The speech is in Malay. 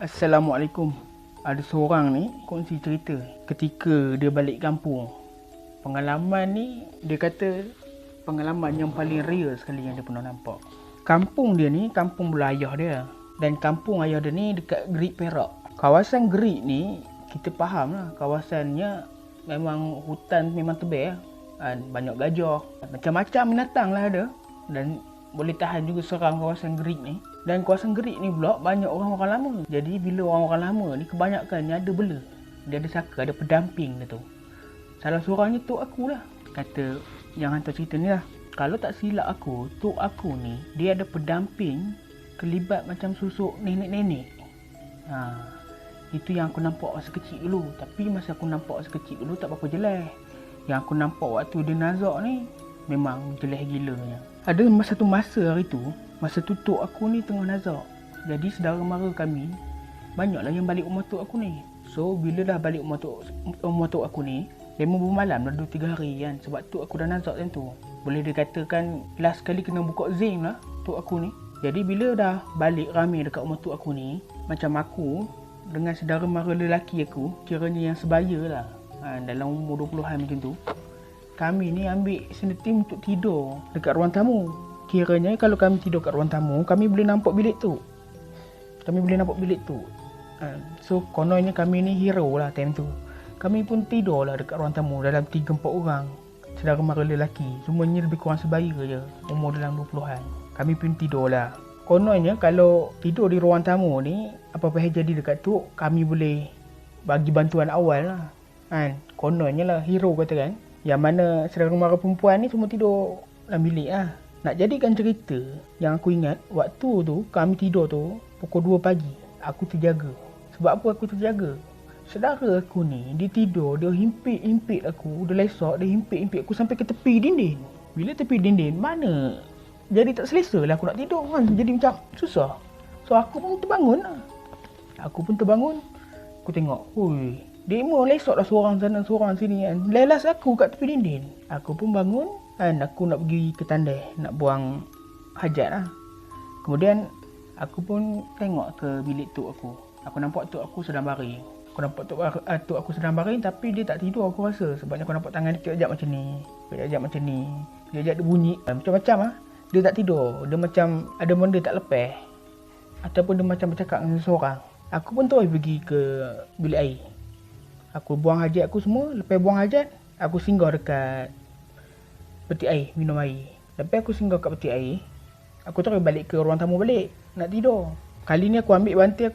Assalamualaikum. Ada seorang ni kongsi cerita ketika dia balik kampung. Pengalaman ni dia kata pengalaman yang paling real sekali yang dia pernah nampak. Kampung dia ni kampung belah ayah dia. Dan kampung ayah dia ni dekat Gerik Perak. Kawasan Gerik ni kita faham lah, kawasannya memang hutan memang tebal lah. Banyak gajah, macam-macam binatang lah ada. Dan boleh tahan juga seram kawasan Gerik ni. Dan kawasan Gerik ni pula banyak orang-orang lama. Jadi bila orang-orang lama ni kebanyakannya ada bela. Dia ada saka, ada pendamping dia tu. Salah seorangnya tok aku lah. Kata yang hantar cerita ni lah. Kalau tak silap aku, tok aku ni dia ada pendamping kelibat macam susuk nenek-nenek. Itu yang aku nampak masa kecil dulu. Tapi masa aku nampak masa kecil dulu tak berapa jelas. Yang aku nampak waktu dia nazak ni memang jelas gilanya. Ada satu masa hari tu, masa tu tok aku ni tengah nazak. Jadi saudara mara kami banyaklah yang balik rumah tok aku ni. So bila dah balik rumah tok aku ni, memang bermalam dah 2-3 hari kan. Sebab tok aku dah nazak time tu. Boleh dikatakan last kali kena buka zim lah tok aku ni. Jadi bila dah balik ramai dekat rumah tok aku ni, macam aku dengan saudara mara lelaki aku, kiranya yang sebaya lah, dalam umur 20-an macam tu, kami ni ambil senetim untuk tidur dekat ruang tamu. Kiranya kalau kami tidur kat ruang tamu, kami boleh nampak bilik tu. So kononnya kami ni hero lah time tu. Kami pun tidur lah dekat ruang tamu dalam 3-4 orang. Saudara mara lelaki, semuanya lebih kurang sebaya je, umur dalam 20-an. Kami pun tidur lah. Kononnya kalau tidur di ruang tamu ni, apa-apa yang jadi dekat tu, kami boleh bagi bantuan awal lah. Kononnya lah hero kata kan. Yang mana saudara mara perempuan ni semua tidur dalam bilik lah. Nak jadikan cerita yang aku ingat, waktu tu kami tidur tu pukul 2 pagi. Aku terjaga. Sebab apa aku terjaga? Saudara aku ni, dia tidur, dia himpit aku, dia lesak, dia himpit aku sampai ke tepi dinding. Bila tepi dinding, mana jadi tak selesa lah aku nak tidur kan. Jadi macam susah. So aku pun terbangun lah. Aku tengok, hui, demo lesok lah seorang sana seorang sini kan. Lelas aku kat tepi dinding. Aku pun bangun kan, aku nak pergi ke tandai, nak buang hajat lah. Kemudian aku pun tengok ke bilik tok aku. Aku nampak tok aku sedang baring. Tok aku sedang baring tapi dia tak tidur aku rasa. Sebabnya aku nampak tangan dia kejap macam ni, kejap dia bunyi macam-macam lah. Dia tak tidur, dia macam ada benda tak lepas. Ataupun dia macam bercakap dengan seseorang. Aku pun terus pergi ke bilik air. Aku buang hajat aku semua. Lepas buang hajat, aku singgah dekat peti air, minum air. Lepas aku singgah kat peti air, aku terus balik ke ruang tamu balik, nak tidur. Kali ni aku ambil bantal aku,